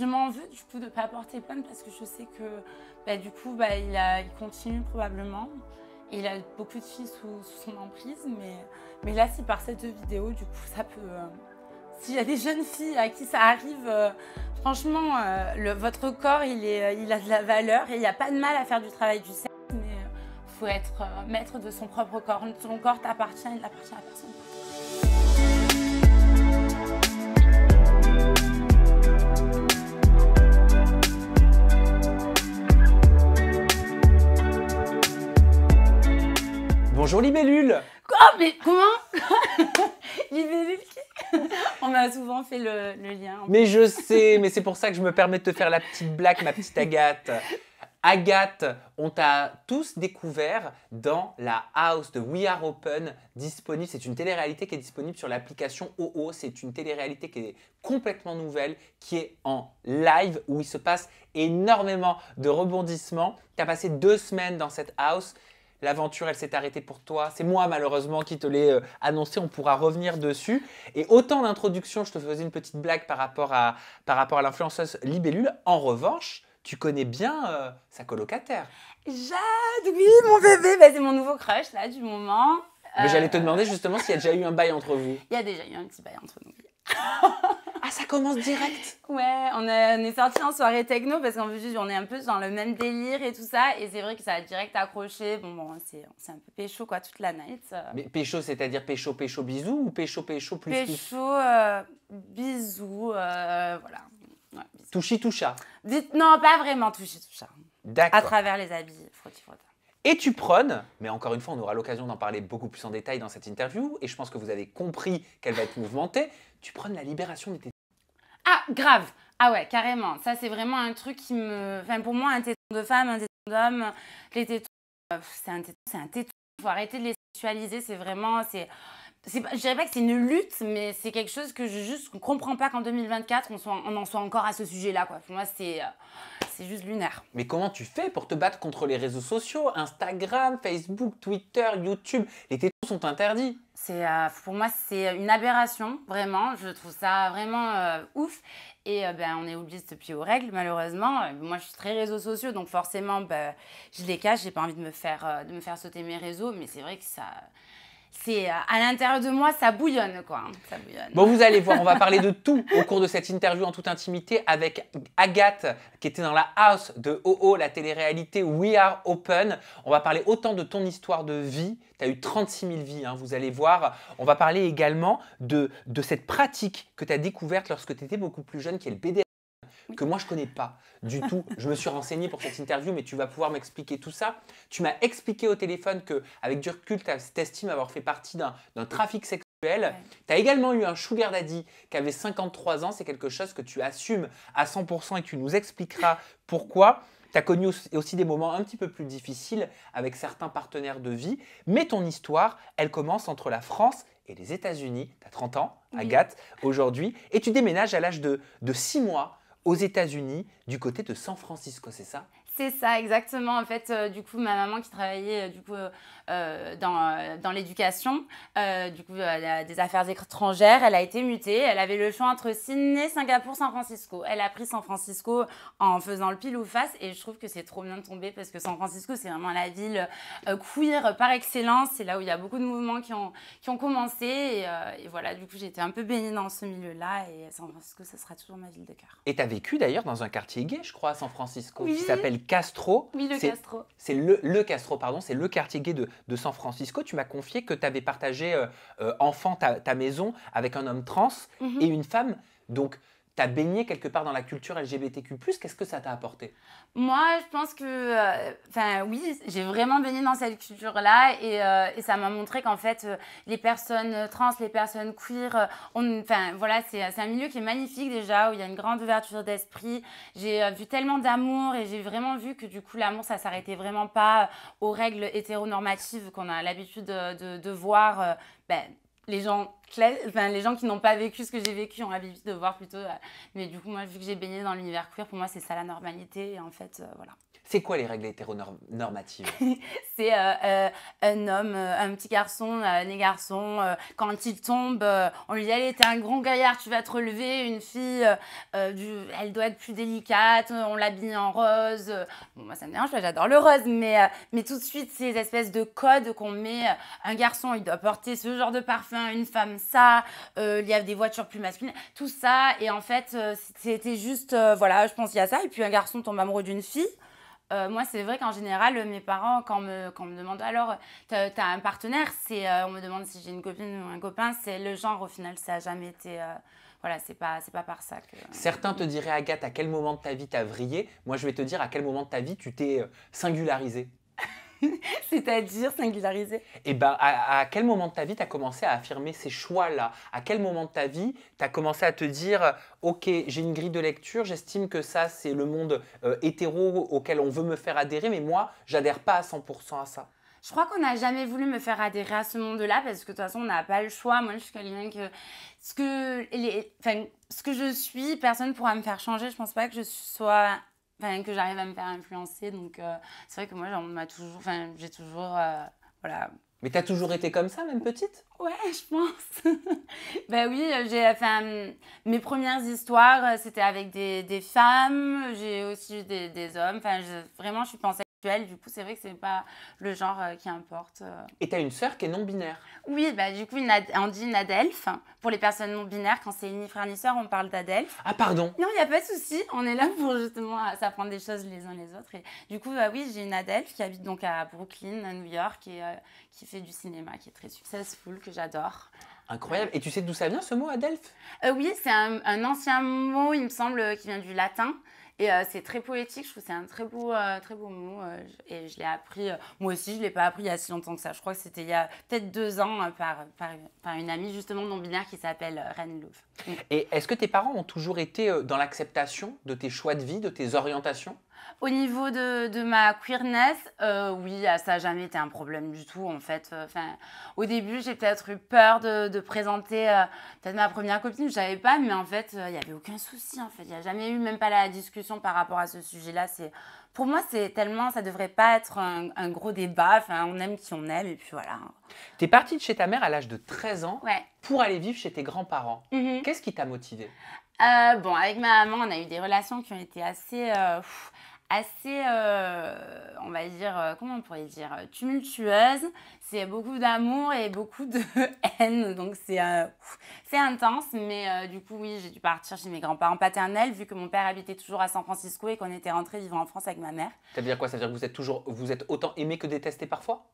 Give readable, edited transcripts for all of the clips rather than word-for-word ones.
Je m'en veux du coup de ne pas porter plainte parce que je sais que du coup il continue probablement. Et il a beaucoup de filles sous son emprise, mais là, si par cette vidéo, du coup, ça peut... S'il y a des jeunes filles à qui ça arrive, franchement, votre corps, il a de la valeur et il n'y a pas de mal à faire du travail du sexe, mais il faut être maître de son propre corps. Ton corps t'appartient, il n'appartient à personne. Bonjour Libellule. Quoi? Mais comment? Libellule qui? On a souvent fait le lien. Mais je sais, mais c'est pour ça que je me permets de te faire la petite blague, ma petite Agathe. Agathe, on t'a tous découvert dans la house de We Are Open, disponible. C'est une télé-réalité qui est disponible sur l'application OO. C'est une télé-réalité qui est complètement nouvelle, qui est en live, où il se passe énormément de rebondissements. Tu as passé 2 semaines dans cette house. L'aventure, elle s'est arrêtée pour toi. C'est moi, malheureusement, qui te l'ai annoncé. On pourra revenir dessus. Et autant d'introduction, je te faisais une petite blague par rapport à l'influenceuse Libellule. En revanche, tu connais bien sa colocataire. Jade, oui, mon bébé. C'est mon nouveau crush, là, du moment. Mais j'allais te demander justement s'il y a déjà eu un bail entre vous. Il y a déjà eu un petit bail entre nous. Ah, ça commence direct. Ouais, on est sortis en soirée techno parce qu'en fait, on est un peu dans le même délire et tout ça. Et c'est vrai que ça a direct accroché. Bon, c'est un peu pécho, quoi, toute la night. Mais pécho, c'est-à-dire pécho, bisous ou pécho, plus pécho, bisous, voilà. Ouais, bisous. Touchi, toucha. Non, pas vraiment touchi, toucha. D'accord. À travers les habits, frotti, frotta. Et tu prônes, mais encore une fois, on aura l'occasion d'en parler beaucoup plus en détail dans cette interview, et je pense que vous avez compris qu'elle va être mouvementée, tu prônes la libération des tétons. Ah, grave. Ah ouais, carrément. Ça, c'est vraiment un truc qui me... Enfin, pour moi, un téton de femme, un téton d'homme, les tétons, c'est un téton. Il faut arrêter de les sexualiser, c'est vraiment... Je dirais pas que c'est une lutte, mais c'est quelque chose que je juste comprends pas qu'en 2024, on en soit encore à ce sujet-là, quoi. Pour moi, c'est juste lunaire. Mais comment tu fais pour te battre contre les réseaux sociaux, Instagram, Facebook, Twitter, YouTube? Les tétons sont interdits. Pour moi, c'est une aberration, vraiment. Je trouve ça vraiment ouf. Et on est obligé de se plier aux règles, malheureusement. Moi, je suis très réseaux sociaux, donc forcément, je les cache. J'ai pas envie de me faire sauter mes réseaux, mais c'est vrai que ça... à l'intérieur de moi, ça bouillonne, quoi. Ça bouillonne. Bon, vous allez voir, on va parler de tout au cours de cette interview en toute intimité avec Agathe, qui était dans la house de OO, la télé-réalité We Are Open. On va parler autant de ton histoire de vie. Tu as eu 36 000 vies, hein, vous allez voir. On va parler également de cette pratique que tu as découverte lorsque tu étais beaucoup plus jeune, qui est le BDSM. Que moi je connais pas du tout. Je me suis renseigné pour cette interview, mais tu vas pouvoir m'expliquer tout ça. Tu m'as expliqué au téléphone qu'avec du recul, tu estimes avoir fait partie d'un trafic sexuel. Ouais. Tu as également eu un sugar daddy qui avait 53 ans. C'est quelque chose que tu assumes à 100% et que tu nous expliqueras pourquoi. Tu as connu aussi des moments un petit peu plus difficiles avec certains partenaires de vie. Mais ton histoire, elle commence entre la France et les États-Unis. Tu as 30 ans, Agathe, aujourd'hui. Et tu déménages à l'âge de 6 mois aux États-Unis, du côté de San Francisco, c'est ça? C'est ça, exactement. En fait, du coup, ma maman qui travaillait dans l'éducation, des affaires étrangères, elle a été mutée. Elle avait le choix entre Sydney, Singapour, San Francisco. Elle a pris San Francisco en faisant le pile ou face. Et je trouve que c'est trop bien de tomber parce que San Francisco, c'est vraiment la ville queer par excellence. C'est là où il y a beaucoup de mouvements qui ont commencé. Et voilà, du coup, j'ai été un peu baignée dans ce milieu-là. Et San Francisco, ça sera toujours ma ville de cœur. Et tu as vécu d'ailleurs dans un quartier gay, je crois, à San Francisco, oui. Qui s'appelle Castro. Oui, le Castro. C'est le Castro, pardon, c'est le quartier gay de San Francisco. Tu m'as confié que tu avais partagé enfant ta maison avec un homme trans et une femme. Donc, tu as baigné quelque part dans la culture LGBTQ+. Qu'est-ce que ça t'a apporté? Moi, je pense que, oui, j'ai vraiment baigné dans cette culture-là et ça m'a montré qu'en fait, les personnes trans, les personnes queer, voilà, c'est un milieu qui est magnifique déjà, où il y a une grande ouverture d'esprit. J'ai vu tellement d'amour et j'ai vraiment vu que du coup, l'amour, ça s'arrêtait vraiment pas aux règles hétéronormatives qu'on a l'habitude de voir. Les gens qui n'ont pas vécu ce que j'ai vécu ont l'habitude de voir plutôt. Mais du coup, moi, vu que j'ai baigné dans l'univers queer, pour moi, c'est ça la normalité. Et en fait, voilà. C'est quoi les règles hétéronormatives? C'est un homme, un petit garçon, né garçon, quand il tombe, on lui dit allez, t'es un grand gaillard, tu vas te relever. Une fille, elle doit être plus délicate, on l'habille en rose. Bon, moi ça me dérange pas, j'adore le rose, mais tout de suite, ces espèces de codes qu'on met. Un garçon, il doit porter ce genre de parfum, une femme, ça. Il y a des voitures plus masculines, tout ça. Et en fait, c'était juste, voilà, je pense qu'il y a ça. Et puis un garçon tombe amoureux d'une fille. Moi, c'est vrai qu'en général, mes parents, quand on me demande alors, t'as un partenaire, on me demande si j'ai une copine ou un copain, c'est le genre, au final, ça n'a jamais été. Voilà, c'est pas par ça que. Certains te diraient, Agathe, à quel moment de ta vie t'as vrillé? Moi, je vais te dire à quel moment de ta vie tu t'es singularisée. C'est-à-dire singularisé. Et ben, à quel moment de ta vie tu as commencé à affirmer ces choix-là? À quel moment de ta vie tu as commencé à te dire ok, j'ai une grille de lecture, j'estime que ça, c'est le monde hétéro auquel on veut me faire adhérer, mais moi, j'adhère pas à 100% à ça. Je crois qu'on n'a jamais voulu me faire adhérer à ce monde-là parce que de toute façon, on n'a pas le choix. Moi, je suis quelqu'un que ce que je suis, personne ne pourra me faire changer. Je pense pas que je sois. Enfin, que j'arrive à me faire influencer. Donc, c'est vrai que moi, j'ai toujours. Voilà. Mais tu as toujours été comme ça, même petite? Ouais, je pense. Ben oui, mes premières histoires, c'était avec des femmes. J'ai aussi eu des hommes. Enfin, vraiment, je suis pansexuelle. Du coup, c'est vrai que c'est pas le genre qui importe. Et tu as une sœur qui est non-binaire? Oui, bah, du coup, on dit une adelphe. Pour les personnes non-binaires, quand c'est ni frère ni sœur, on parle d'adelphe. Ah, pardon. Non, il n'y a pas de souci. On est là pour justement s'apprendre des choses les uns les autres. Et du coup, oui, j'ai une adelphe qui habite donc à Brooklyn, à New York, et qui fait du cinéma, qui est très successful, que j'adore. Incroyable. Et tu sais d'où ça vient, ce mot, adelphe? Oui, c'est un ancien mot, il me semble, qui vient du latin. Et c'est très poétique, je trouve que c'est un très beau mot. Et je l'ai appris, moi aussi, je ne l'ai pas appris il y a si longtemps que ça. Je crois que c'était il y a peut-être 2 ans par une amie justement non-binaire qui s'appelle Reine Louve. Et est-ce que tes parents ont toujours été dans l'acceptation de tes choix de vie, de tes orientations? Au niveau de ma queerness, oui, ça n'a jamais été un problème du tout, en fait. Au début, j'ai peut-être eu peur de présenter peut-être ma première copine, je ne savais pas, mais en fait, il n'y avait aucun souci, en fait. Il n'y a jamais eu même pas la discussion par rapport à ce sujet-là. Pour moi, c'est tellement, ça ne devrait pas être un gros débat. Enfin, on aime qui on aime, et puis voilà. Tu es partie de chez ta mère à l'âge de 13 ans Ouais. pour aller vivre chez tes grands-parents. Mm-hmm. Qu'est-ce qui t'a motivée? Bon, avec ma maman, on a eu des relations qui ont été assez, on va dire, comment on pourrait dire, tumultueuses. C'est beaucoup d'amour et beaucoup de haine, donc c'est intense. Mais du coup, oui, j'ai dû partir chez mes grands-parents paternels, vu que mon père habitait toujours à San Francisco et qu'on était rentrés vivre en France avec ma mère. Ça veut dire quoi? Ça veut dire que vous êtes autant aimés que détestés parfois?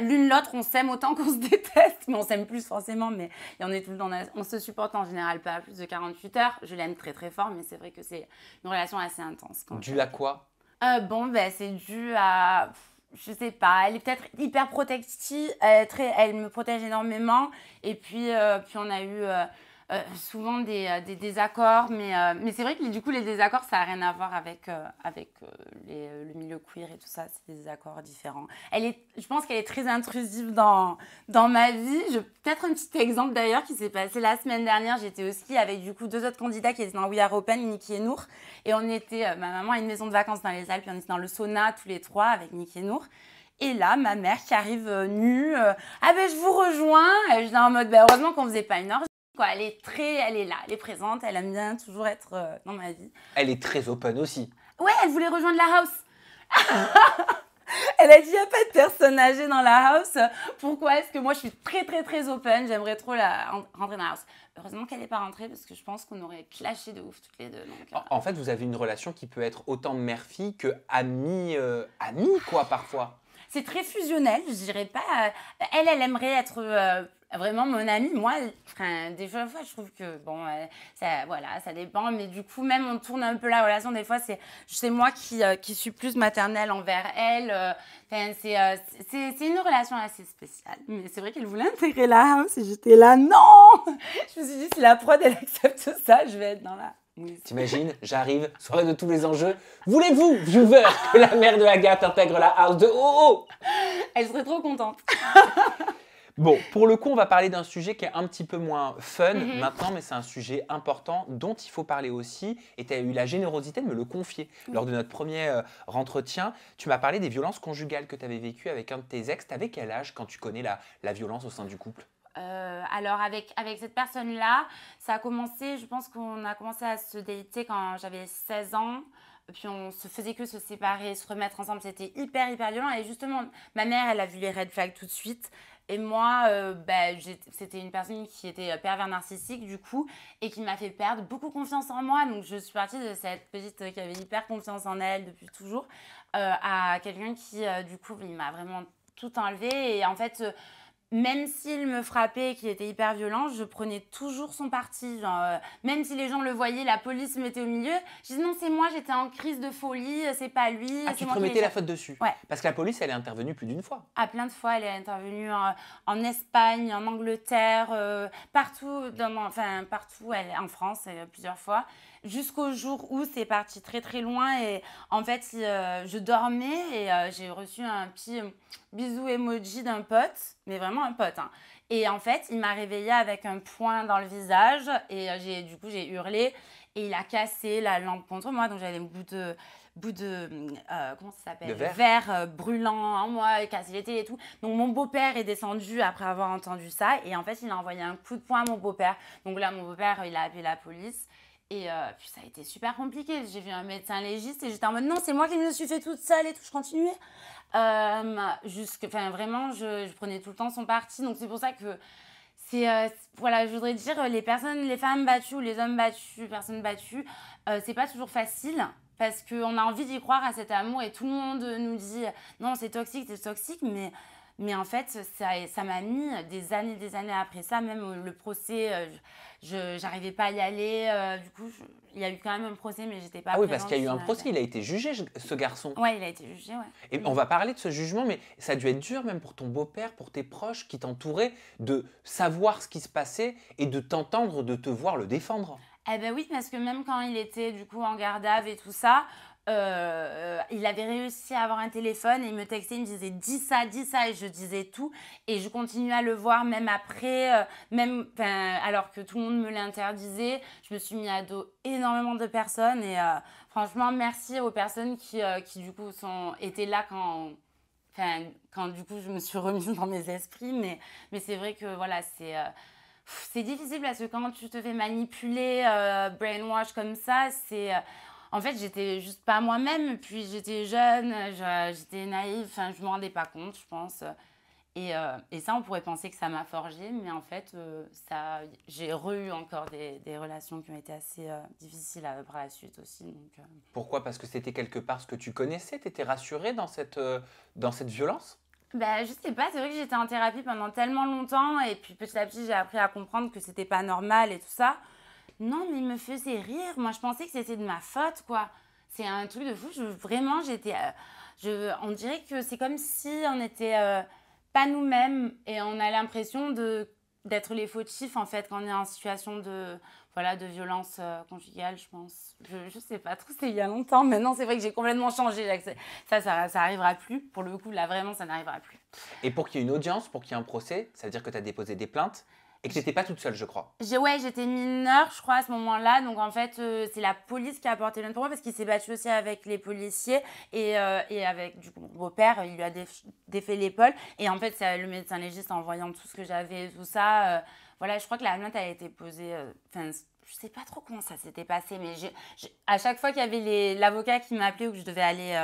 L'une l'autre, on s'aime autant qu'on se déteste, mais on s'aime plus forcément, mais on est tout le temps, on se supporte en général pas à plus de 48 heures. Je l'aime très très fort, mais c'est vrai que c'est une relation assez intense. Dû à quoi? C'est dû à, je sais pas, elle est peut-être hyper protective, elle me protège énormément, et puis on a eu souvent des désaccords, mais c'est vrai que du coup les désaccords ça n'a rien à voir avec le milieu queer et tout ça, c'est des désaccords différents. Je pense qu'elle est très intrusive dans ma vie. Peut-être un petit exemple d'ailleurs qui s'est passé la semaine dernière, j'étais au ski avec du coup 2 autres candidats qui étaient dans We Are Open, Niki et Nour, et on était, ma maman a une maison de vacances dans les Alpes, et on était dans le sauna tous les 3 avec Niki et Nour. Et là, ma mère qui arrive nue, je vous rejoins. Et je suis en mode, heureusement qu'on faisait pas une orgie. Quoi, elle est là, elle est présente, elle aime bien toujours être dans ma vie. Elle est très open aussi. Ouais, elle voulait rejoindre la house. Elle a dit, il n'y a pas de personne âgée dans la house. Pourquoi est-ce que moi, je suis très, très, très open. J'aimerais trop rentrer dans la house. Heureusement qu'elle n'est pas rentrée parce que je pense qu'on aurait clashé de ouf toutes les deux. Donc, En fait, vous avez une relation qui peut être autant mère-fille que amie, quoi, parfois. C'est très fusionnel, je dirais pas. Elle aimerait être vraiment mon amie. Moi, des fois, je trouve que, ça dépend. Mais du coup, même, on tourne un peu la relation. Des fois, c'est moi qui suis plus maternelle envers elle. C'est une relation assez spéciale. Mais c'est vrai qu'elle voulait intégrer la house et j'étais là, non. Je me suis dit, si la prod, elle accepte ça, je vais être dans la... Oui. T'imagines, j'arrive, soirée de tous les enjeux. Voulez-vous, viewer, que la mère de Agathe intègre la house de Oh Oh? Elle serait trop contente. Bon, pour le coup, on va parler d'un sujet qui est un petit peu moins fun Mhm. maintenant, mais c'est un sujet important dont il faut parler aussi. Et tu as eu la générosité de me le confier lors de notre premier entretien. Tu m'as parlé des violences conjugales que tu avais vécues avec un de tes ex. Tu avais quel âge quand tu connais la violence au sein du couple? Alors avec cette personne-là, ça a commencé, je pense qu'on a commencé à se dater quand j'avais 16 ans. Puis on se faisait que se séparer, se remettre ensemble. C'était hyper, hyper violent. Et justement, ma mère, elle a vu les red flags tout de suite. Et moi, c'était une personne qui était pervers narcissique, du coup, et qui m'a fait perdre beaucoup confiance en moi. Donc, je suis partie de cette petite qui avait hyper confiance en elle depuis toujours, à quelqu'un qui, du coup, il m'a vraiment tout enlevé. Et en fait, même s'il me frappait, qu'il était hyper violent, je prenais toujours son parti. Genre, même si les gens le voyaient, la police se mettait au milieu, je disais non, c'est moi, j'étais en crise de folie, c'est pas lui, Ah, c'est tu te moi qui l'ai remettais la fait. faute dessus? Ouais. Parce que la police, elle est intervenue plus d'une fois. À plein de fois, elle est intervenue en Espagne, en Angleterre, partout, enfin partout, en France, plusieurs fois, jusqu'au jour où c'est parti très très loin. Et en fait, je dormais et j'ai reçu un petit bisou emoji d'un pote, mais vraiment un pote, hein. Et en fait, il m'a réveillée avec un poing dans le visage et du coup, j'ai hurlé et il a cassé la lampe contre moi. Donc, j'avais un bout de comment ça s'appelle, De verre. verre brûlant en moi, et cassé les télés et tout. Donc mon beau-père est descendu après avoir entendu ça et en fait il a envoyé un coup de poing à mon beau-père. Donc là mon beau-père il a appelé la police et puis ça a été super compliqué. J'ai vu un médecin légiste et j'étais en mode non, c'est moi qui me suis fait toute seule et tout. Je continuais enfin vraiment je prenais tout le temps son parti. Donc c'est pour ça que voilà, je voudrais dire, les femmes battues ou les hommes battus, personnes battues, c'est pas toujours facile parce qu'on a envie d'y croire à cet amour et tout le monde nous dit non, c'est toxique, mais en fait, ça m'a mis des années après ça, même le procès, j'arrivais pas à y aller. Du coup, il y a eu quand même un procès, mais j'étais pas Ah oui, présente. parce qu'il y a eu un procès, il a été jugé, ce garçon. Ouais, il a été jugé, ouais. Et on va parler de ce jugement, mais ça a dû être dur même pour ton beau-père, pour tes proches qui t'entouraient, de savoir ce qui se passait et de t'entendre, de te voir le défendre. Eh ben oui, parce que même quand il était du coup en garde à vue et tout ça, il avait réussi à avoir un téléphone et il me textait, il me disait dis ça et je disais tout et je continuais à le voir même après, alors que tout le monde me l'interdisait. Je me suis mis à dos énormément de personnes et franchement merci aux personnes qui du coup étaient là quand du coup je me suis remise dans mes esprits, mais c'est vrai que voilà, c'est difficile parce que quand tu te fais manipuler, brainwash comme ça, en fait, j'étais juste pas moi-même. Puis j'étais jeune, j'étais naïve, enfin, je me rendais pas compte, je pense. Et ça, on pourrait penser que ça m'a forgé, mais en fait, j'ai eu encore des relations qui ont été assez difficiles par la suite aussi. Donc, Pourquoi? Parce que c'était quelque part ce que tu connaissais, tu étais rassurée dans cette violence? je sais pas, c'est vrai que j'étais en thérapie pendant tellement longtemps et puis petit à petit j'ai appris à comprendre que c'était pas normal et tout ça. Non, mais il me faisait rire. Moi, je pensais que c'était de ma faute, quoi. C'est un truc de fou. Vraiment, on dirait que c'est comme si on n'était pas nous-mêmes et on a l'impression d'être les fautifs, en fait, quand on est en situation de violence conjugale, je pense. Je sais pas trop, c'était il y a longtemps. Maintenant, c'est vrai que j'ai complètement changé. Là, ça arrivera plus. Pour le coup, là, vraiment, ça n'arrivera plus. Et pour qu'il y ait une audience, pour qu'il y ait un procès, ça veut dire que tu as déposé des plaintes et que tu n'étais pas toute seule, je crois. J'étais mineure, je crois, à ce moment-là. Donc, en fait, c'est la police qui a porté plainte pour moi parce qu'il s'est battu aussi avec les policiers et avec, du coup, mon beau-père, il lui a défait l'épaule. Et en fait, c'est le médecin légiste, en voyant tout ce que j'avais et tout ça, voilà, je crois que la plainte a été posée. Je sais pas trop comment ça s'était passé, mais à chaque fois qu'il y avait l'avocat qui m'appelait ou que je devais aller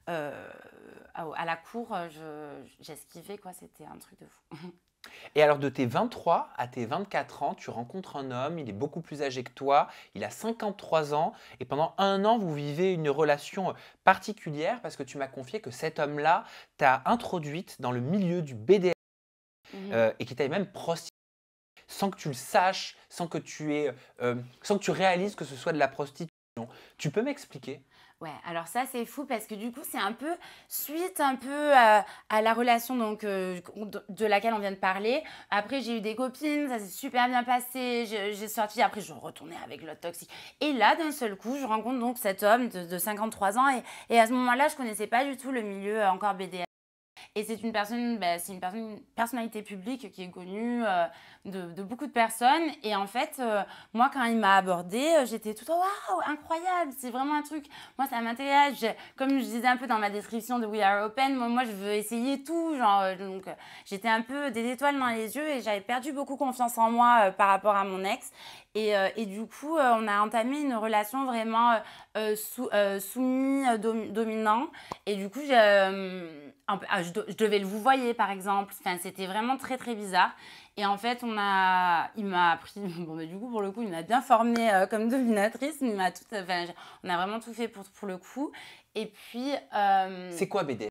à la cour, j'esquivais, quoi. C'était un truc de fou. Et alors, de tes 23 à tes 24 ans, tu rencontres un homme, il est beaucoup plus âgé que toi, il a 53 ans, et pendant un an, vous vivez une relation particulière parce que tu m'as confié que cet homme-là t'a introduite dans le milieu du BDSM et qui t'a même prostituée sans que tu le saches, sans que tu réalises que ce soit de la prostitution. Tu peux m'expliquer? Ouais, alors ça c'est fou parce que du coup c'est un peu suite à la relation donc de laquelle on vient de parler. Après j'ai eu des copines, ça s'est super bien passé, j'ai sorti, après je retournais avec l'autre toxique. Et là d'un seul coup je rencontre donc cet homme de 53 ans et à ce moment-là je connaissais pas du tout le milieu encore BDSM. Et c'est une personne, une personnalité publique qui est connue de beaucoup de personnes. Et en fait, moi, quand il m'a abordée, j'étais tout waouh, incroyable, c'est vraiment un truc. Moi, ça m'intéresse. Comme je disais un peu dans ma description de We Are Open, moi je veux essayer tout. Genre, donc, j'étais un peu des étoiles dans les yeux et j'avais perdu beaucoup confiance en moi par rapport à mon ex. Et du coup, on a entamé une relation vraiment soumis-dominant. Et du coup, je devais le vous voyez par exemple. Enfin, c'était vraiment très très bizarre. Et en fait, il m'a appris, bon, du coup, pour le coup, il m'a bien formée comme dominatrice. On a vraiment tout fait pour le coup. Et puis. C'est quoi BDSM?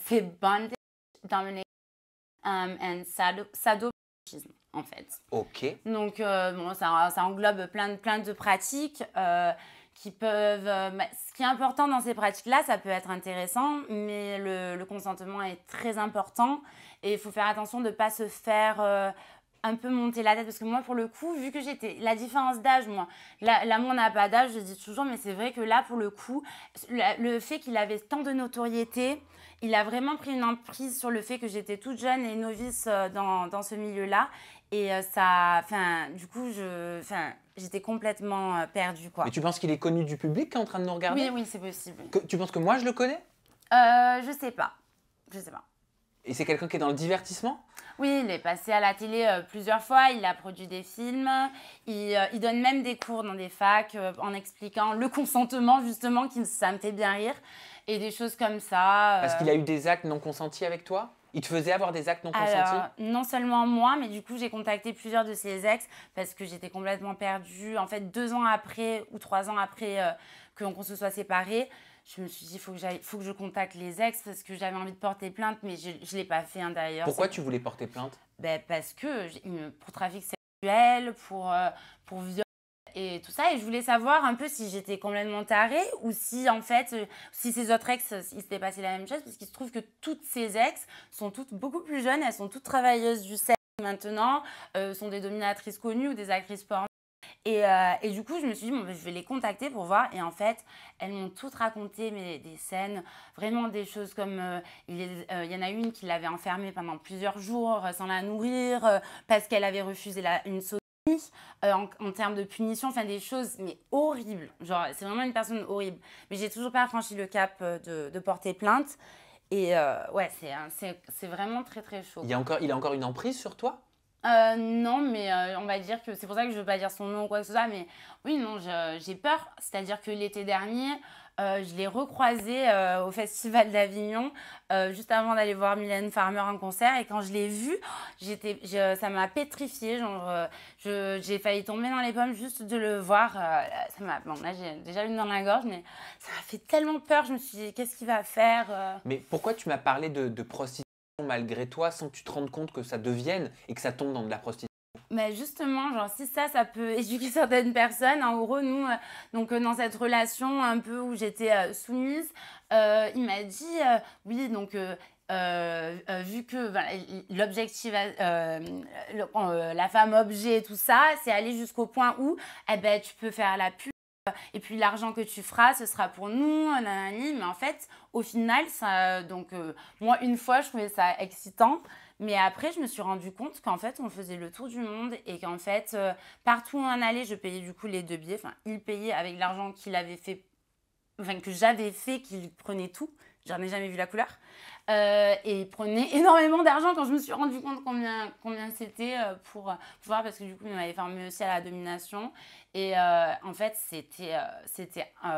C'est Bondage, Domination and Sadomasochisme, en fait. Ok. Donc, ça englobe plein de pratiques qui peuvent... ce qui est important dans ces pratiques-là, ça peut être intéressant, mais le consentement est très important. Et il faut faire attention de ne pas se faire un peu monter la tête. Parce que moi, pour le coup, vu que j'étais... La différence d'âge, moi, l'amour n'a pas d'âge, je dis toujours, mais c'est vrai que là, pour le coup, le fait qu'il avait tant de notoriété, il a vraiment pris une emprise sur le fait que j'étais toute jeune et novice dans ce milieu-là. Et du coup, j'étais complètement perdue, quoi. Mais tu penses qu'il est connu du public qui est en train de nous regarder? Oui, c'est possible. Tu penses que moi, je le connais? Je sais pas. Et c'est quelqu'un qui est dans le divertissement? Oui, il est passé à la télé plusieurs fois, il a produit des films, il donne même des cours dans des facs en expliquant le consentement, justement, ça me fait bien rire, et des choses comme ça. Parce qu'il a eu des actes non consentis avec toi? Il te faisait avoir des actes non consentis? Alors, non seulement moi, mais du coup, j'ai contacté plusieurs de ses ex parce que j'étais complètement perdue. En fait, 2 ans après ou 3 ans après qu'on se soit séparés, je me suis dit, il faut que je contacte les ex parce que j'avais envie de porter plainte, mais je ne l'ai pas fait d'ailleurs. Pourquoi tu voulais porter plainte? Parce que pour trafic sexuel, pour viol et tout ça. Et je voulais savoir un peu si j'étais complètement tarée ou si, en fait, si ces autres ex, il s'était passé la même chose. Parce qu'il se trouve que toutes ces ex sont toutes beaucoup plus jeunes. Elles sont toutes travailleuses du sexe maintenant, sont des dominatrices connues ou des actrices porno. Et du coup, je me suis dit, je vais les contacter pour voir. Et en fait, elles m'ont toutes raconté des scènes, vraiment des choses comme... il y en a une qui l'avait enfermée pendant plusieurs jours sans la nourrir parce qu'elle avait refusé une sodomie en termes de punition, enfin des choses mais horribles. Genre, c'est vraiment une personne horrible. Mais j'ai toujours pas franchi le cap de porter plainte. Et ouais, c'est vraiment très très chaud. Il a encore une emprise sur toi? Non, mais on va dire que c'est pour ça que je ne veux pas dire son nom ou quoi que ce soit, mais oui, non, j'ai peur. C'est-à-dire que l'été dernier, je l'ai recroisé au Festival d'Avignon, juste avant d'aller voir Mylène Farmer en concert. Et quand je l'ai vu, ça m'a pétrifiée. J'ai failli tomber dans les pommes juste de le voir. Bon, là, j'ai déjà une dans la gorge, mais ça m'a fait tellement peur. Je me suis dit, qu'est-ce qu'il va faire Mais pourquoi tu m'as parlé de prostitution malgré toi sans que tu te rendes compte que ça devienne et que ça tombe dans de la prostitution? Mais justement, genre si ça peut éduquer certaines personnes, en gros, nous, dans cette relation un peu où j'étais soumise, il m'a dit, oui, donc vu que l'objectif, la femme objet et tout ça, c'est aller jusqu'au point où tu peux faire la pub. Et puis l'argent que tu feras, ce sera pour nous, nanani. Mais en fait, au final, moi, une fois, je trouvais ça excitant. Mais après, je me suis rendu compte qu'en fait, on faisait le tour du monde et qu'en fait, partout où on allait, je payais du coup les 2 billets. Enfin, il payait avec l'argent qu'il avait fait, enfin, que j'avais fait, qu'il prenait tout. J'en ai jamais vu la couleur. Et il prenait énormément d'argent quand je me suis rendu compte combien c'était pour voir, parce que du coup, il m'avait formé aussi à la domination. Et en fait, c'était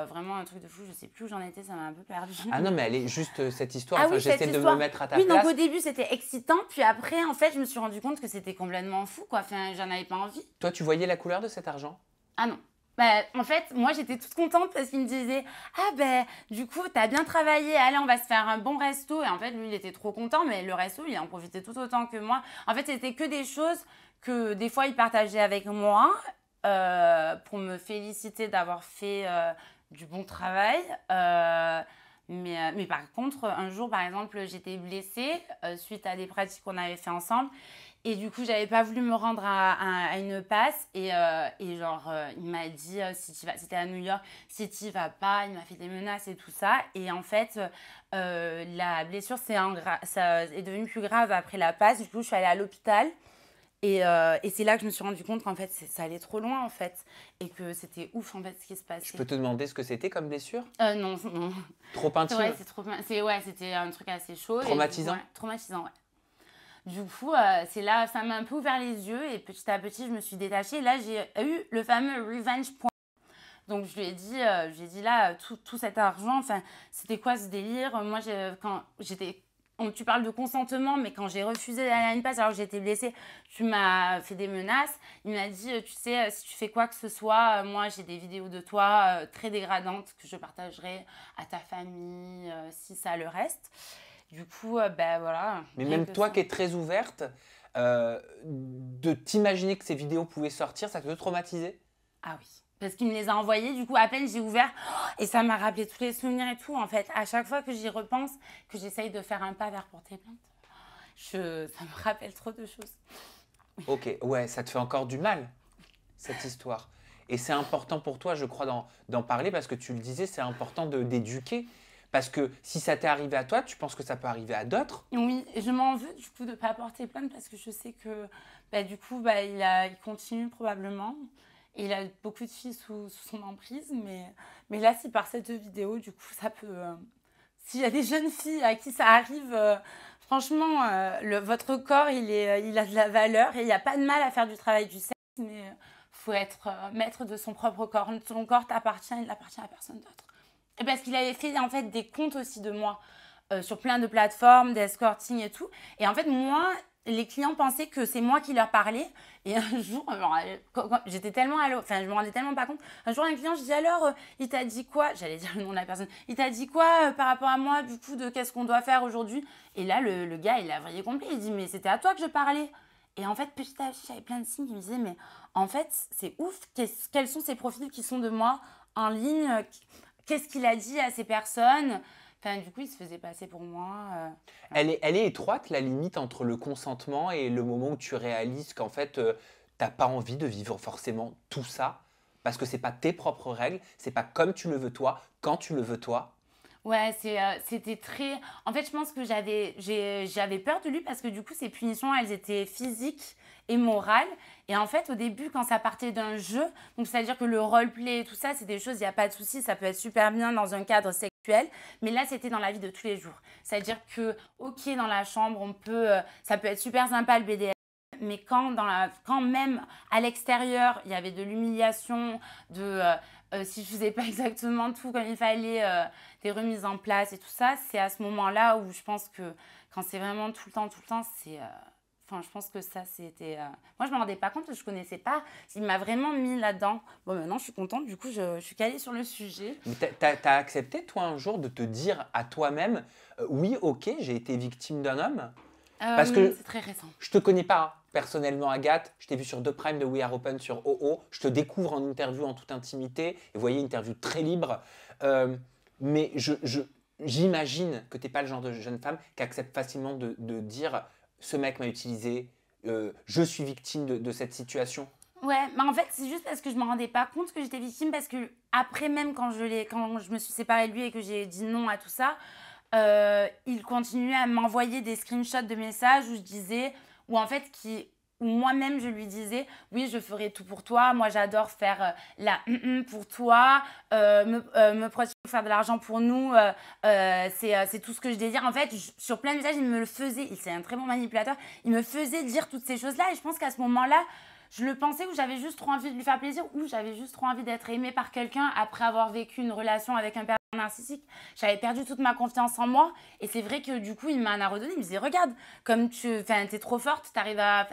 vraiment un truc de fou. Je sais plus où j'en étais, ça m'a un peu perdue. Ah non, mais elle est juste cette histoire. Ah oui, j'essaie de me mettre à ta place. Oui, donc au début, c'était excitant. Puis après, en fait, je me suis rendu compte que c'était complètement fou, quoi. Enfin, j'en avais pas envie. Toi, tu voyais la couleur de cet argent? Ah non. En fait, moi, j'étais toute contente parce qu'il me disait « Ah, du coup, t'as bien travaillé, allez, on va se faire un bon resto. » Et en fait, lui, il était trop content, mais le resto, il en profitait tout autant que moi. En fait, c'était que des choses que des fois, il partageait avec moi pour me féliciter d'avoir fait du bon travail. Mais par contre, un jour, par exemple, j'étais blessée suite à des pratiques qu'on avait fait ensemble. Et du coup, j'avais pas voulu me rendre à une passe. Et genre, il m'a dit, si tu vas, c'était à New York, si tu vas pas, il m'a fait des menaces et tout ça. Et en fait, la blessure ça est devenue plus grave après la passe. Du coup, je suis allée à l'hôpital. Et c'est là que je me suis rendu compte qu'en fait, ça allait trop loin, en fait. Et que c'était ouf, en fait, ce qui se Je passait. peux te demander ce que c'était comme blessure? Non, non. Trop intime? Ouais, ouais, c'était un truc assez chaud. Traumatisant? Ouais, traumatisant, ouais. Du coup, c'est là, ça m'a un peu ouvert les yeux et petit à petit, je me suis détachée. Là, j'ai eu le fameux revenge point. Donc, je lui ai dit là, tout cet argent, enfin, c'était quoi ce délire? Moi, quand j'étais. Tu parles de consentement, mais quand j'ai refusé d'aller à une passe alors que j'étais blessée, tu m'as fait des menaces. Il m'a dit, tu sais, si tu fais quoi que ce soit, moi, j'ai des vidéos de toi très dégradantes que je partagerai à ta famille si ça le reste. Du coup, ben voilà. Mais rien même que toi ça. qui es très ouverte, de t'imaginer que ces vidéos pouvaient sortir, ça te traumatisait? Ah oui. Parce qu'il me les a envoyés, du coup, à peine j'ai ouvert, et ça m'a rappelé tous les souvenirs et tout, en fait. À chaque fois que j'y repense, que j'essaye de faire un pas vers porter plainte, ça me rappelle trop de choses. Ok, ouais, ça te fait encore du mal, cette histoire. Et c'est important pour toi, je crois, d'en parler parce que tu le disais, c'est important d'éduquer. Parce que si ça t'est arrivé à toi, tu penses que ça peut arriver à d'autres? Oui, et je m'en veux, du coup, de ne pas porter plainte, parce que je sais que, bah, du coup, bah, il continue probablement. Et il a beaucoup de filles sous son emprise, mais là, si par cette vidéo, du coup, ça peut... s'il y a des jeunes filles à qui ça arrive, franchement, votre corps, il a de la valeur et il n'y a pas de mal à faire du travail du sexe, mais il faut être maître de son propre corps. Ton corps t'appartient, il n'appartient à personne d'autre. Et parce qu'il avait fait en fait des comptes aussi de moi sur plein de plateformes, d'escorting et tout. Et en fait, moi, les clients pensaient que c'est moi qui leur parlais. Et un jour, j'étais tellement enfin, je me rendais tellement pas compte. Un jour, un client, je dis alors, il t'a dit quoi? J'allais dire le nom de la personne. Il t'a dit quoi par rapport à moi, du coup, de qu'est-ce qu'on doit faire aujourd'hui? Et là, le gars, il a vrillé complet. Il dit, mais c'était à toi que je parlais. Et en fait, petit à petit, j'avais plein de signes qui me disaient, mais en fait, c'est ouf. Quels sont ces profils qui sont de moi en ligne? Qu'est-ce qu'il a dit à ces personnes? Enfin, du coup, il se faisait passer pour moi. Elle est étroite, la limite entre le consentement et le moment où tu réalises qu'en fait, t'as pas envie de vivre forcément tout ça, parce que c'est pas tes propres règles, c'est pas comme tu le veux toi, quand tu le veux toi. Ouais, c'était très. En fait, je pense que j'avais peur de lui parce que du coup, ses punitions, elles étaient physiques et morales. Et en fait, au début, quand ça partait d'un jeu, donc c'est-à-dire que le roleplay et tout ça, c'est des choses, il n'y a pas de souci, ça peut être super bien dans un cadre sexuel. Mais là, c'était dans la vie de tous les jours. C'est-à-dire que, ok, dans la chambre, ça peut être super sympa le BDSM. Mais quand même à l'extérieur, il y avait de l'humiliation, si je faisais pas exactement tout comme il fallait, des remises en place et tout ça, c'est à ce moment-là où je pense que quand c'est vraiment tout le temps, c'est... Enfin, je pense que ça, c'était... Moi, je me rendais pas compte, je connaissais pas. Il m'a vraiment mis là-dedans. Bon, maintenant, je suis contente, du coup, je suis calée sur le sujet. Mais t'as accepté, toi, un jour, de te dire à toi-même, oui, ok, j'ai été victime d'un homme? Parce que C'est très récent. je te connais pas, hein, personnellement, Agathe. Je t'ai vu sur 2 Prime de We Are Open sur OO. Je te découvre en interview en toute intimité. Et vous voyez, interview très libre. Mais j'imagine que tu n'es pas le genre de jeune femme qui accepte facilement de dire ce mec m'a utilisé, je suis victime de cette situation. Ouais, mais en fait, c'est juste parce que je me rendais pas compte que j'étais victime, parce que après même quand je me suis séparée de lui et que j'ai dit non à tout ça, il continuait à m'envoyer des screenshots de messages où je disais, où en fait, où moi-même je lui disais, oui, je ferai tout pour toi, moi j'adore faire la pour toi, me protéger, faire de l'argent pour nous, c'est tout ce que je désire. En fait, sur plein de messages, il me le faisait, c'est un très bon manipulateur, il me faisait dire toutes ces choses-là, et je pense qu'à ce moment-là, je le pensais, où j'avais juste trop envie de lui faire plaisir, ou j'avais juste trop envie d'être aimée par quelqu'un après avoir vécu une relation avec un père narcissique. J'avais perdu toute ma confiance en moi, et c'est vrai que du coup, il m'en a redonné. Il me disait, regarde, comme t'es trop forte, t'arrives à...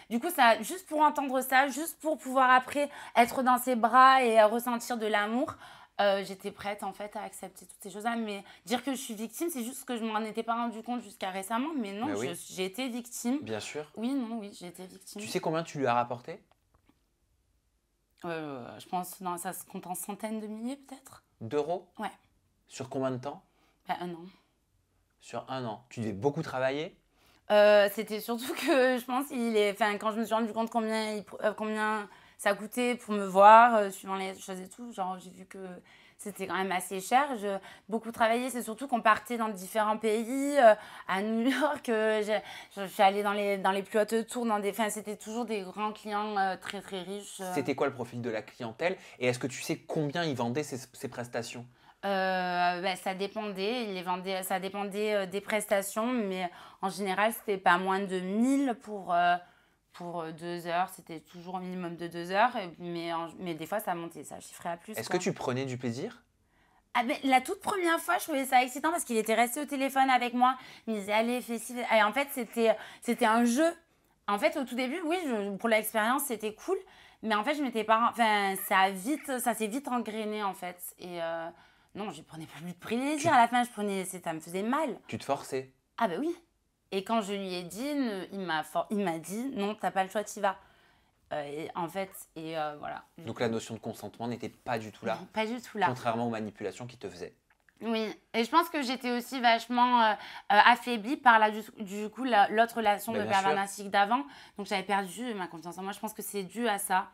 Du coup, ça, juste pour entendre ça, juste pour pouvoir après être dans ses bras et ressentir de l'amour, j'étais prête en fait à accepter toutes ces choses-là. Mais dire que je suis victime, c'est juste que je ne m'en étais pas rendu compte jusqu'à récemment. Mais non, Mais oui, j'ai été victime. bien sûr. Oui, non, oui, j'ai été victime. Tu sais combien tu lui as rapporté? Je pense, non, ça se compte en centaines de milliers peut-être. D'euros? Ouais. Sur combien de temps? Bah, un an. Sur 1 an. Tu devais beaucoup travailler? C'était surtout que je pense quand je me suis rendu compte combien ça coûtait pour me voir, suivant les choses et tout, genre j'ai vu que c'était quand même assez cher. J'ai beaucoup travaillé, c'est surtout qu'on partait dans différents pays. À New York, je suis allée dans les plus hautes tours, enfin, c'était toujours des grands clients très très riches. C'était quoi le profil de la clientèle? Et est-ce que tu sais combien ils vendaient ces prestations? Ça dépendait, ça dépendait des prestations, mais en général, c'était pas moins de 1000 pour 2 heures. C'était toujours un minimum de 2 heures, mais des fois, ça montait, ça chiffrait à plus, Est-ce que quoi. tu prenais du plaisir? Ah ben, la toute première fois, je trouvais ça excitant parce qu'il était resté au téléphone avec moi. Il me disait, allez, fais ci. Et en fait, c'était un jeu. En fait, au tout début, oui, pour l'expérience, c'était cool. Mais en fait, je m'étais pas. Enfin, ça s'est vite engrainé, en fait. Et non, je prenais pas plus de plaisir. À la fin, ça me faisait mal. Tu te forçais? Ah ben oui. Et quand je lui ai dit, il m'a dit, non, t'as pas le choix, t'y vas. Voilà. Donc la notion de consentement n'était pas du tout là, Pas du tout là. contrairement aux manipulations qui te faisaient. Oui, et je pense que j'étais aussi vachement affaiblie par l'autre relation Ben, de bien pervers sûr. narcissique d'avant. Donc j'avais perdu ma confiance en moi. Je pense que c'est dû à ça.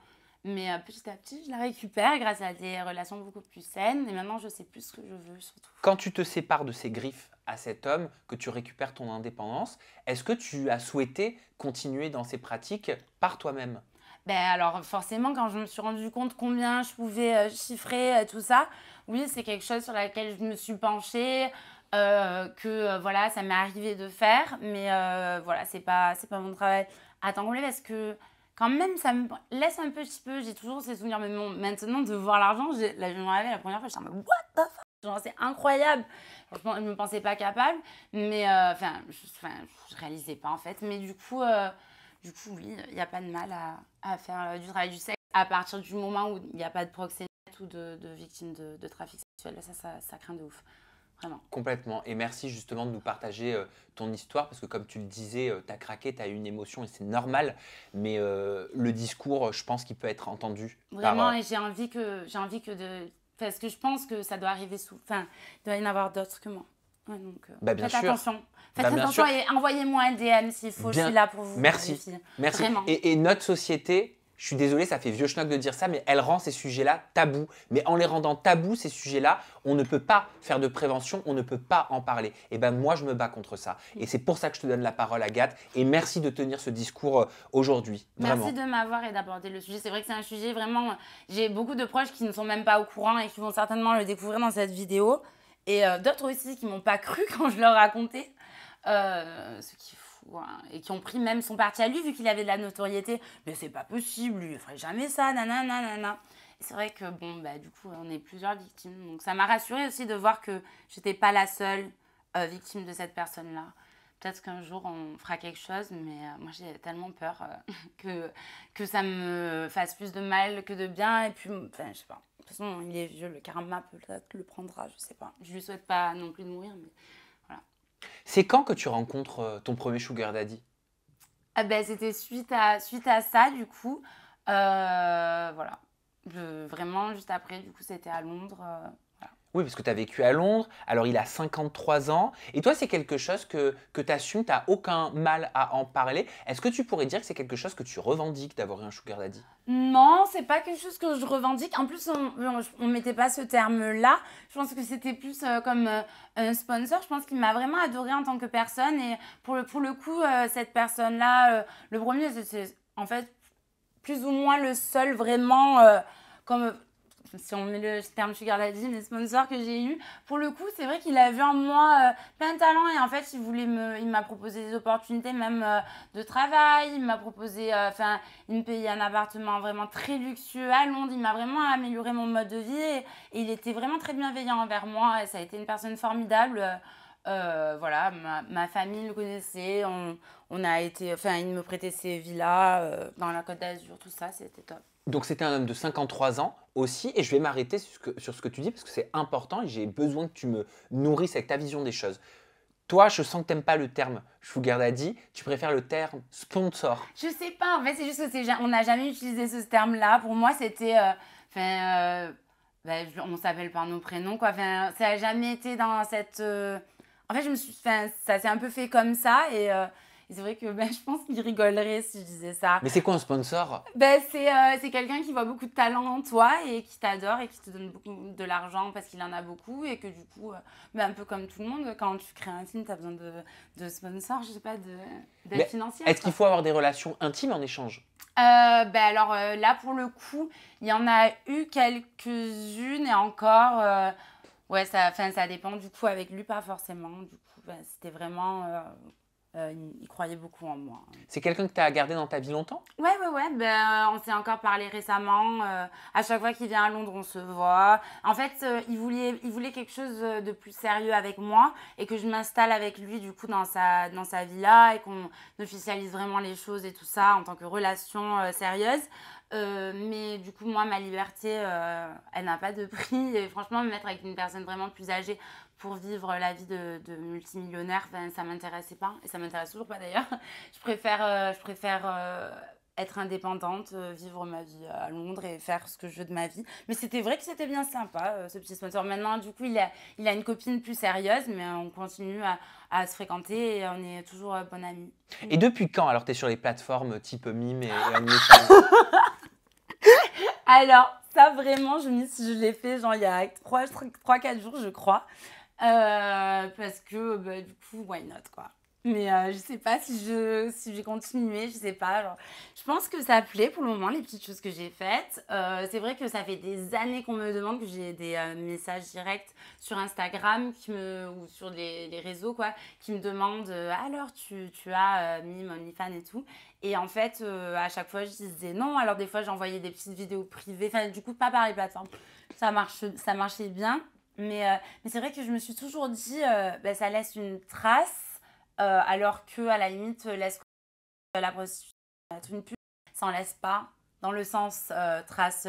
Mais petit à petit, je la récupère grâce à des relations beaucoup plus saines. Et maintenant, je sais plus ce que je veux, surtout. Quand tu te sépares de ces griffes à cet homme, que tu récupères ton indépendance, est-ce que tu as souhaité continuer dans ces pratiques par toi-même? Ben alors forcément, quand je me suis rendu compte combien je pouvais chiffrer tout ça, oui, c'est quelque chose sur laquelle je me suis penchée, voilà, ça m'est arrivé de faire, mais voilà, c'est pas mon travail à temps complet parce que quand même, ça me laisse un petit peu, j'ai toujours ces souvenirs, mais bon, maintenant de voir l'argent, là, je me rappelle la première fois, j'étais en mode, what the fuck? Genre, c'est incroyable. Franchement, je ne me pensais pas capable, mais je réalisais pas en fait, mais du coup, oui, il n'y a pas de mal à faire du travail du sexe à partir du moment où il n'y a pas de proxénète ou de victime de trafic sexuel. Ça craint de ouf, vraiment. Complètement. Et merci justement de nous partager ton histoire, parce que comme tu le disais, tu as craqué, tu as eu une émotion et c'est normal. Mais le discours, je pense qu'il peut être entendu Vraiment, par... et parce que je pense que ça doit arriver enfin, il doit y en avoir d'autres que moi. Ouais, donc, Bah, bien faites sûr. attention. Faites Bah, bien attention sûr. et envoyez-moi un DM s'il faut. Je Bien. suis là pour vous. Les Merci. filles. Merci. Vraiment. Et notre société, je suis désolé, ça fait vieux schnock de dire ça, mais elle rend ces sujets-là tabous. Mais en les rendant tabous, ces sujets-là, on ne peut pas faire de prévention, on ne peut pas en parler. Et ben moi, je me bats contre ça. Et c'est pour ça que je te donne la parole, Agathe. Et merci de tenir ce discours aujourd'hui. Vraiment. Merci de m'avoir et d'aborder le sujet. C'est vrai que c'est un sujet vraiment... J'ai beaucoup de proches qui ne sont même pas au courant et qui vont certainement le découvrir dans cette vidéo. Et d'autres aussi qui m'ont pas cru quand je leur racontais. Ce qui est fou. Hein. Et qui ont pris même son parti à lui vu qu'il avait de la notoriété. Mais c'est pas possible, lui, il ferait jamais ça, nanana, nanana. Et c'est vrai que, bon, bah, du coup, on est plusieurs victimes. Donc ça m'a rassurée aussi de voir que j'étais pas la seule victime de cette personne-là. Peut-être qu'un jour, on fera quelque chose, mais moi, j'ai tellement peur que ça me fasse plus de mal que de bien. Et puis, enfin, je sais pas. De toute façon, il est vieux, le karma peut-être le prendra, je sais pas. Je lui souhaite pas non plus de mourir, mais voilà. C'est quand que tu rencontres ton premier sugar daddy? Ah ben, c'était suite à ça, du coup. Voilà. Vraiment, juste après, du coup, c'était à Londres. Voilà. Oui, parce que tu as vécu à Londres, alors il a 53 ans, et toi c'est quelque chose que tu assumes, tu n'as aucun mal à en parler. Est-ce que tu pourrais dire que c'est quelque chose que tu revendiques d'avoir eu un sugar daddy? Non, c'est pas quelque chose que je revendique. En plus, on mettait pas ce terme-là. Je pense que c'était plus comme un sponsor. Je pense qu'il m'a vraiment adorée en tant que personne. Et pour le coup, cette personne-là, le premier, c'est en fait plus ou moins le seul vraiment, comme si on met le terme sugar daddy, les sponsors que j'ai eu. Pour le coup, c'est vrai qu'il a vu en moi plein de talents et en fait, il m'a proposé des opportunités même de travail. Il m'a proposé, il me payait un appartement vraiment très luxueux à Londres. Il m'a vraiment amélioré mon mode de vie et il était vraiment très bienveillant envers moi. Et ça a été une personne formidable. Voilà, ma famille le connaissait. On a été, il me prêtait ses villas dans la Côte d'Azur, tout ça, c'était top. Donc c'était un homme de 53 ans aussi, et je vais m'arrêter sur ce que tu dis parce que c'est important et j'ai besoin que tu me nourrisses avec ta vision des choses. Toi, je sens que tu n'aimes pas le terme sugar daddy, tu préfères le terme sponsor. Je sais pas, en fait, c'est juste que on n'a jamais utilisé ce terme-là. Pour moi, c'était, on s'appelle par nos prénoms, quoi. Enfin, ça n'a jamais été dans cette... En fait, ça s'est un peu fait comme ça Et c'est vrai que je pense qu'il rigolerait si je disais ça. Mais c'est quoi un sponsor? C'est quelqu'un qui voit beaucoup de talent en toi et qui t'adore et qui te donne beaucoup de l'argent parce qu'il en a beaucoup et que du coup, un peu comme tout le monde, quand tu crées un film, tu as besoin de sponsors, je sais pas, d'aide financière. Est-ce qu'il faut avoir des relations intimes en échange? Alors là, pour le coup, il y en a eu quelques-unes et encore, ouais, ça dépend du coup avec lui, pas forcément. Du coup, c'était vraiment, il croyait beaucoup en moi. C'est quelqu'un que tu as gardé dans ta vie longtemps? Ouais, on s'est encore parlé récemment. À chaque fois qu'il vient à Londres, on se voit. En fait, il voulait quelque chose de plus sérieux avec moi et que je m'installe avec lui du coup dans sa villa et qu'on officialise vraiment les choses et tout ça en tant que relation sérieuse. Mais du coup, moi, ma liberté, elle n'a pas de prix. Et franchement, me mettre avec une personne vraiment plus âgée pour vivre la vie de multimillionnaire, ça ne m'intéressait pas. Et ça ne m'intéresse toujours pas d'ailleurs. Je préfère être indépendante, vivre ma vie à Londres et faire ce que je veux de ma vie. Mais c'était vrai que c'était bien sympa, ce petit sponsor. Maintenant, du coup, il a une copine plus sérieuse, mais on continue à se fréquenter et on est toujours bonnes amies. Et depuis quand, alors, tu es sur les plateformes type Mime et OnlyFans? Alors, ça vraiment, je l'ai fait genre il y a 3-4 jours, je crois. Parce que, du coup, why not, quoi. Mais je sais pas si j'ai continué, je sais pas. Genre, je pense que ça plaît pour le moment, les petites choses que j'ai faites. C'est vrai que ça fait des années qu'on me demande, que j'ai des messages directs sur Instagram ou sur les réseaux, quoi, qui me demandent alors, tu as Mime, OnlyFans et tout. Et en fait, à chaque fois, je disais non. Alors, des fois, j'envoyais des petites vidéos privées. Enfin, du coup, pas par les plateformes. Ça marchait bien. Mais c'est vrai que je me suis toujours dit, ça laisse une trace. Alors qu'à la limite, la prostitution être une pub, ça en laisse pas, dans le sens trace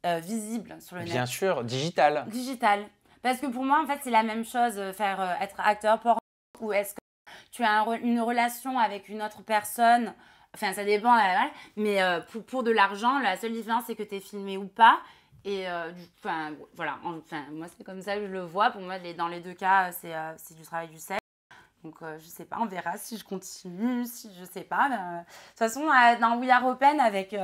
visible sur le net. Bien sûr, digital. Digital. Parce que pour moi, en fait, c'est la même chose, être acteur porno, ou est-ce que tu as une relation avec une autre personne, enfin, ça dépend, mais pour de l'argent, la seule différence, c'est que tu es filmé ou pas. Et voilà, moi, c'est comme ça que je le vois. Pour moi, dans les deux cas, c'est du travail du sexe. Donc, je sais pas, on verra si je continue, si je sais pas. De toute façon, dans We Are Open avec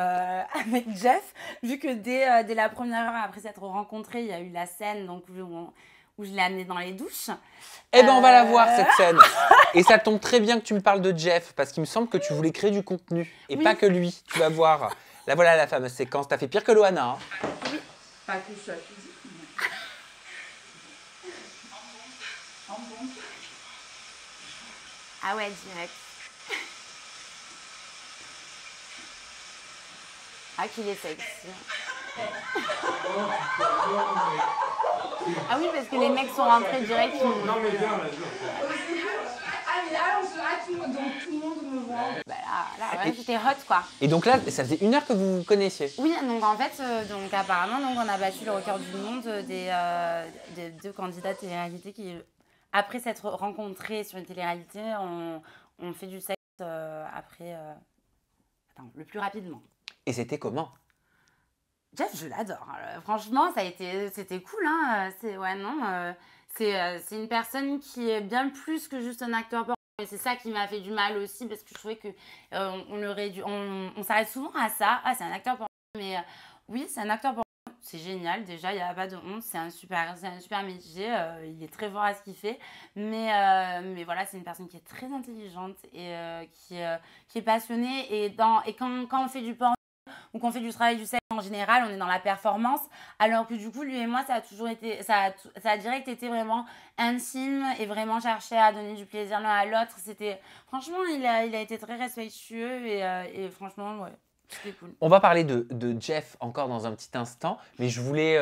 Jeff, vu que dès la première heure après s'être rencontrés, il y a eu la scène donc, où je l'ai amené dans les douches. Eh ben, on va la voir, cette scène. Et ça tombe très bien que tu me parles de Jeff, parce qu'il me semble que tu voulais créer du contenu. Et pas que lui, tu vas voir. Là, voilà la fameuse séquence. T'as fait pire que Loana. Hein. Oui, pas que je sois physique. Ah ouais, direct. Ah, qu'il est sexy. Ah oui, parce que les mecs sont rentrés direct. Non, mais bien, ah, mais là, tout le monde me voit. Là, j'étais hot, quoi. Et donc là, ça faisait 1 heure que vous vous connaissiez? Oui, donc en fait, apparemment, on a battu le record du monde des 2 candidats de télé-réalité qui, après s'être rencontrés sur une télé-réalité, on fait du sexe le plus rapidement. Et c'était comment? Jeff, je l'adore. Franchement, c'était cool. Hein. C'est une personne qui est bien plus que juste un acteur porno. Et c'est ça qui m'a fait du mal aussi, parce que je trouvais que on s'arrête souvent à ça. Ah, c'est un acteur porno. Mais oui, c'est un acteur porno. C'est génial, déjà, il n'y a pas de honte, c'est un super métier, il est très fort à ce qu'il fait, mais voilà, c'est une personne qui est très intelligente et qui est passionnée, et quand on fait du porno ou qu'on fait du travail du sexe en général, on est dans la performance, alors que du coup, lui et moi, ça a direct été vraiment intime et vraiment cherché à donner du plaisir l'un à l'autre. Franchement, il a été très respectueux et franchement, ouais. Cool. On va parler de Jeff encore dans un petit instant, mais je voulais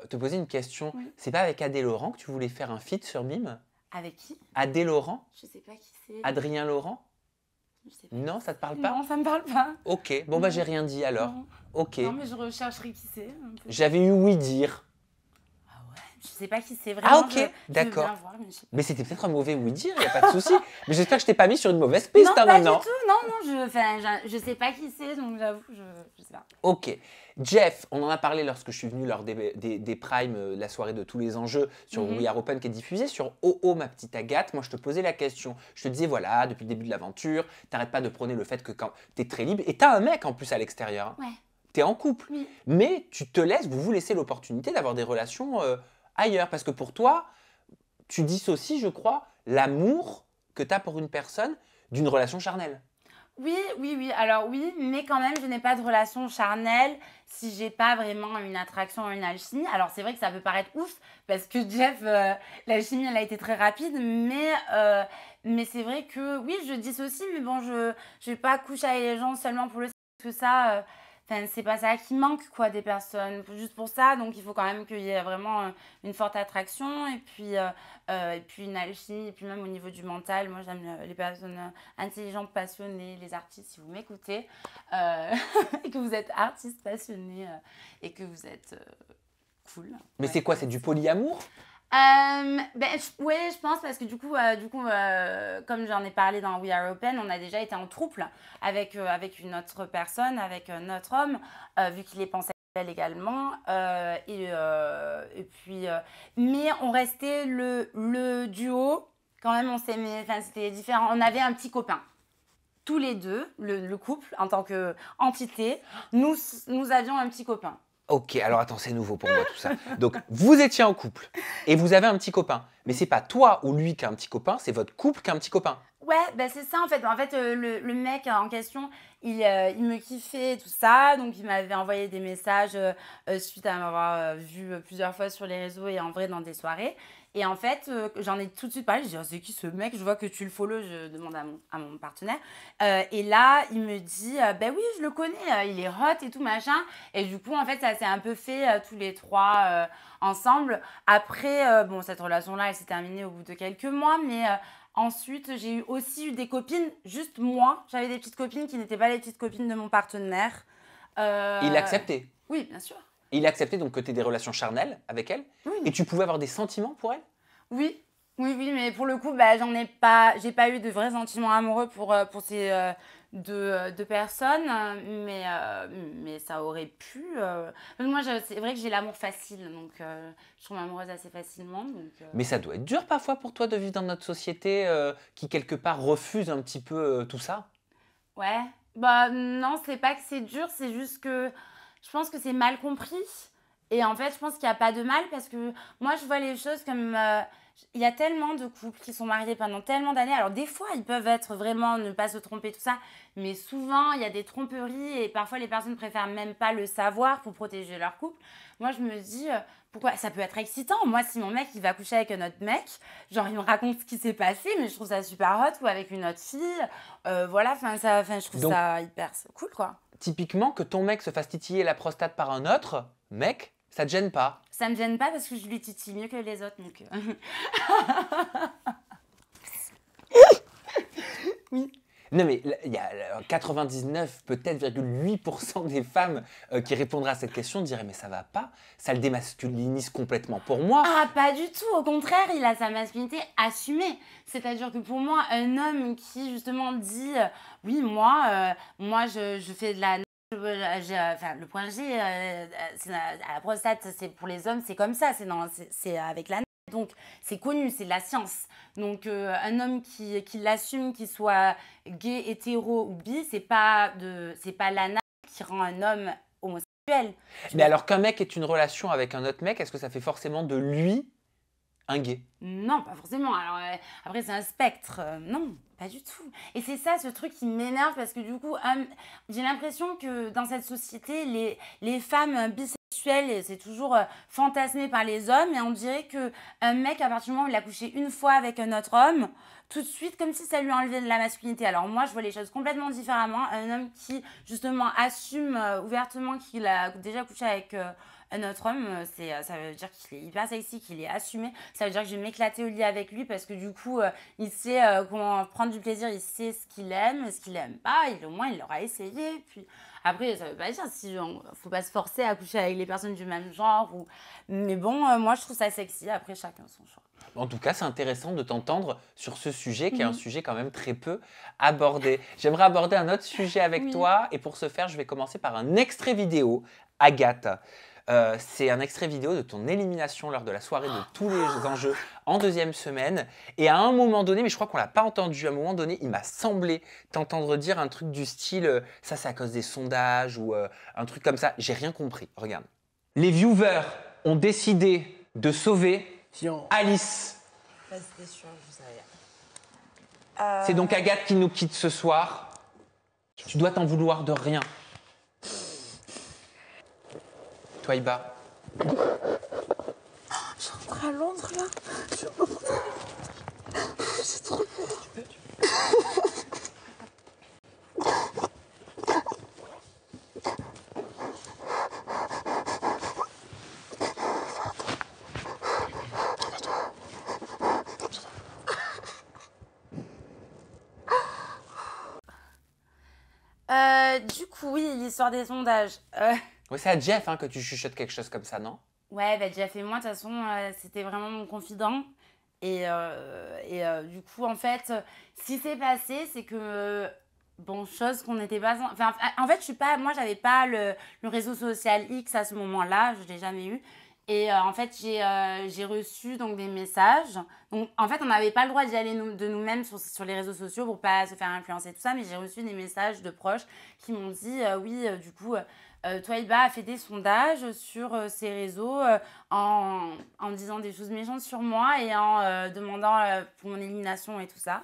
te poser une question. Oui. C'est pas avec Adé Laurent que tu voulais faire un feat sur Mime? Avec qui? Adé Laurent? Je sais pas qui c'est. Adrien Laurent? Je sais pas. Non, ça te parle pas? Non, ça me parle pas. Ok, bon bah j'ai rien dit alors. Non. Ok. Non, mais je rechercherai qui c'est. J'avais eu oui dire. Ah ouais, je sais pas qui c'est vraiment. Ah ok, d'accord. Mais, je sais pas. Mais c'était peut-être un mauvais oui-dire, il n'y a pas de souci. Mais j'espère que je t'ai pas mis sur une mauvaise piste Non, hein, pas maintenant. du tout. Non, je sais pas qui c'est, donc j'avoue, je sais pas. Ok. Jeff, on en a parlé lorsque je suis venu lors des Primes, la soirée de tous les enjeux sur We Are Open qui est diffusée sur Oh, ma petite Agathe. Moi, je te posais la question. Je te disais, voilà, depuis le début de l'aventure, t'arrêtes pas de prôner le fait que quand t'es très libre, et t'as un mec en plus à l'extérieur. Ouais. T'es en couple. Oui. Mais vous vous laissez l'opportunité d'avoir des relations ailleurs. Parce que pour toi, tu dissocies, je crois, l'amour que t'as pour une personne d'une relation charnelle. Oui. Alors oui, mais quand même, je n'ai pas de relation charnelle si j'ai pas vraiment une attraction ou une alchimie. Alors c'est vrai que ça peut paraître ouf parce que Jeff, la chimie, elle a été très rapide, mais c'est vrai que oui, je dissocie, mais bon, je vais pas coucher avec les gens seulement pour le sexe, parce que ça, c'est pas ça qui manque quoi des personnes, juste pour ça. Donc il faut quand même qu'il y ait vraiment une forte attraction et puis une alchimie et puis même au niveau du mental. Moi j'aime les personnes intelligentes, passionnées, les artistes. Si vous m'écoutez et que vous êtes artiste passionné et que vous êtes cool. Mais c'est quoi? C'est du polyamour? Oui, je pense parce que du coup, comme j'en ai parlé dans We Are Open, on a déjà été en trouble avec une autre personne, avec notre homme, vu qu'il est pansexuel également. Et puis, mais on restait le duo. Quand même, on s'aimait. Enfin, c'était différent. On avait un petit copain. Tous les deux, le couple, en tant qu'entité, nous avions un petit copain. Ok, alors attends, c'est nouveau pour moi tout ça. Donc, vous étiez en couple et vous avez un petit copain. Mais c'est pas toi ou lui qui a un petit copain, c'est votre couple qui a un petit copain. Ouais, c'est ça en fait. En fait, le mec en question, il me kiffait tout ça. Donc, il m'avait envoyé des messages suite à m'avoir vu plusieurs fois sur les réseaux et en vrai dans des soirées. Et en fait, j'en ai tout de suite parlé. Je dis, oh, c'est qui ce mec? Je vois que tu le follow. Je demande à mon partenaire. Et là, il me dit, ben oui, je le connais. Il est hot et tout, machin. Et du coup, en fait, ça s'est un peu fait tous les trois ensemble. Après, bon, cette relation-là, elle s'est terminée au bout de quelques mois. Mais ensuite, j'ai aussi eu des copines, juste moi. J'avais des petites copines qui n'étaient pas les petites copines de mon partenaire. Il acceptait. Oui, bien sûr. Il acceptait donc que tu aies des relations charnelles avec elle. Oui. Et tu pouvais avoir des sentiments pour elle? Oui, mais pour le coup, j'ai pas eu de vrais sentiments amoureux pour ces deux personnes, mais ça aurait pu. Moi, c'est vrai que j'ai l'amour facile, donc je tombe amoureuse assez facilement. Donc, Mais ça doit être dur parfois pour toi de vivre dans notre société qui quelque part refuse un petit peu tout ça. Ouais, bah non, c'est pas que c'est dur, c'est juste que je pense que c'est mal compris. Et en fait, je pense qu'il n'y a pas de mal parce que moi, je vois les choses comme... il y a tellement de couples qui sont mariés pendant tellement d'années. Alors, des fois, ils peuvent être vraiment ne pas se tromper, tout ça. Mais souvent, il y a des tromperies et parfois, les personnes préfèrent même pas le savoir pour protéger leur couple. Moi, je me dis, pourquoi ça peut être excitant. Moi, si mon mec, il va coucher avec un autre mec, genre, il me raconte ce qui s'est passé, mais je trouve ça super hot, ou avec une autre fille. Voilà, je trouve Donc, ça hyper cool, quoi. Typiquement, que ton mec se fasse titiller la prostate par un autre mec, ça te gêne pas? Ça me gêne pas parce que je lui titille mieux que les autres, donc... Oui. Non mais il y a 99, peut-être 8% des femmes qui répondraient à cette question diraient mais ça va pas, ça le démasculinise complètement. Pour moi... Ah, pas du tout, au contraire, il a sa masculinité assumée. C'est-à-dire que pour moi, un homme qui justement dit oui, moi je fais de la... le point G, c'est à la prostate, c'est pour les hommes, c'est comme ça, c'est avec la... Donc, c'est connu, c'est de la science. Donc, un homme qui l'assume, qu'il soit gay, hétéro ou bi, c'est pas l'ana qui rend un homme homosexuel. Mais alors qu'un mec ait une relation avec un autre mec, est-ce que ça fait forcément de lui un gay? Non, pas forcément. Alors, après, c'est un spectre. Non, pas du tout. Et c'est ça, ce truc qui m'énerve parce que du coup, j'ai l'impression que dans cette société, les femmes bisexuelles, c'est toujours fantasmé par les hommes. Et on dirait qu'un mec, à partir du moment où il a couché une fois avec un autre homme, tout de suite, comme si ça lui enlevait de la masculinité. Alors moi, je vois les choses complètement différemment. Un homme qui, justement, assume ouvertement qu'il a déjà couché avec... un autre homme, ça veut dire qu'il est hyper sexy, qu'il est assumé. Ça veut dire que je vais m'éclater au lit avec lui parce que du coup, il sait comment prendre du plaisir, il sait ce qu'il aime, ce qu'il aime pas. Au moins, il l'aura essayé. Puis Après, ça veut pas dire si faut pas se forcer à coucher avec les personnes du même genre. Mais bon, moi, je trouve ça sexy. Après, chacun son choix. En tout cas, c'est intéressant de t'entendre sur ce sujet qui est un Mhm. sujet quand même très peu abordé. J'aimerais aborder un autre sujet avec Oui. toi et pour ce faire, je vais commencer par un extrait vidéo. Agathe, c'est un extrait vidéo de ton élimination lors de la soirée de tous les enjeux en deuxième semaine. Et à un moment donné, mais je crois qu'on l'a pas entendu, à un moment donné, il m'a semblé t'entendre dire un truc du style ça c'est à cause des sondages ou un truc comme ça. J'ai rien compris. Regarde. Les viewers ont décidé de sauver Alice. C'était sûr, je savais. C'est donc Agathe qui nous quitte ce soir. Tu dois t'en vouloir de rien. Toi, Iba. J'entre à Londres là. C'est trop peur. Du coup, oui, l'histoire des sondages. Ouais, c'est à Jeff hein, que tu chuchotes quelque chose comme ça, non? Ouais, bah, Jeff et moi, de toute façon, c'était vraiment mon confident. Du coup, en fait, ce qui s'est passé, c'est que, bon, chose qu'on n'était pas... Enfin, en fait, je suis pas... Moi, j'avais pas le réseau social X à ce moment-là, je l'ai jamais eu. En fait, j'ai reçu donc des messages. Donc, en fait, on n'avait pas le droit d'y aller de nous-mêmes sur les réseaux sociaux pour pas se faire influencer, tout ça. Mais j'ai reçu des messages de proches qui m'ont dit, oui, du coup... Twiba a fait des sondages sur ses réseaux en disant des choses méchantes sur moi et en demandant pour mon élimination et tout ça.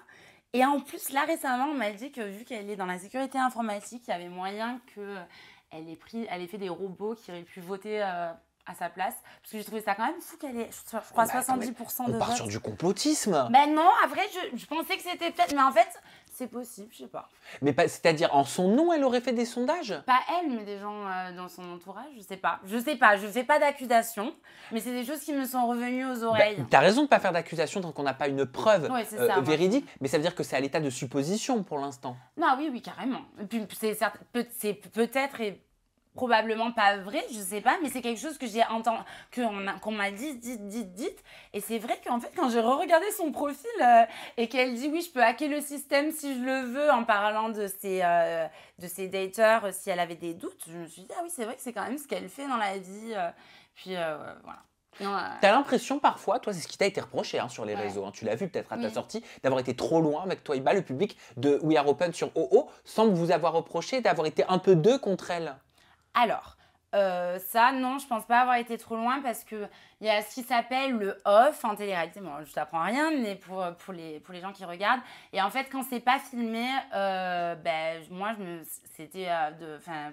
Et en plus, là récemment, on m'a dit que vu qu'elle est dans la sécurité informatique, il y avait moyen qu'elle ait fait des robots qui auraient pu voter à sa place. Parce que j'ai trouvé ça quand même fou qu'elle ait, je crois, 70% de On part vote. sur du complotisme. Ben non, après, je pensais que c'était peut-être... Mais en fait, c'est possible, je sais pas. Mais c'est-à-dire, en son nom, elle aurait fait des sondages? Pas elle, mais des gens dans son entourage, je sais pas. Je sais pas, je fais pas d'accusation, mais c'est des choses qui me sont revenues aux oreilles. T'as raison de pas faire d'accusation tant qu'on n'a pas une preuve Ouais, c'est ça, véridique, mais ça veut dire que c'est à l'état de supposition pour l'instant. Non, oui, oui, carrément. Et puis c'est peut-être et probablement pas vrai, je sais pas, mais c'est quelque chose que j'ai entendu, qu'on m'a dit. Et c'est vrai qu'en fait, quand j'ai re-regardé son profil et qu'elle dit oui, je peux hacker le système si je le veux en parlant de ses daters, si elle avait des doutes, je me suis dit, ah oui, c'est vrai que c'est quand même ce qu'elle fait dans la vie. Voilà. T'as l'impression parfois, toi c'est ce qui t'a été reproché hein, sur les Ouais. réseaux, hein, tu l'as vu peut-être à ta Oui. sortie, d'avoir été trop loin avec Twiba, le public de We Are Open sur OO semble vous avoir reproché d'avoir été un peu deux contre elle. Alors, ça, non, je pense pas avoir été trop loin parce qu'il y a ce qui s'appelle le off en télé-réalité. Bon, je t'apprends rien, mais pour les gens qui regardent. Et en fait, quand c'est pas filmé, moi, c'était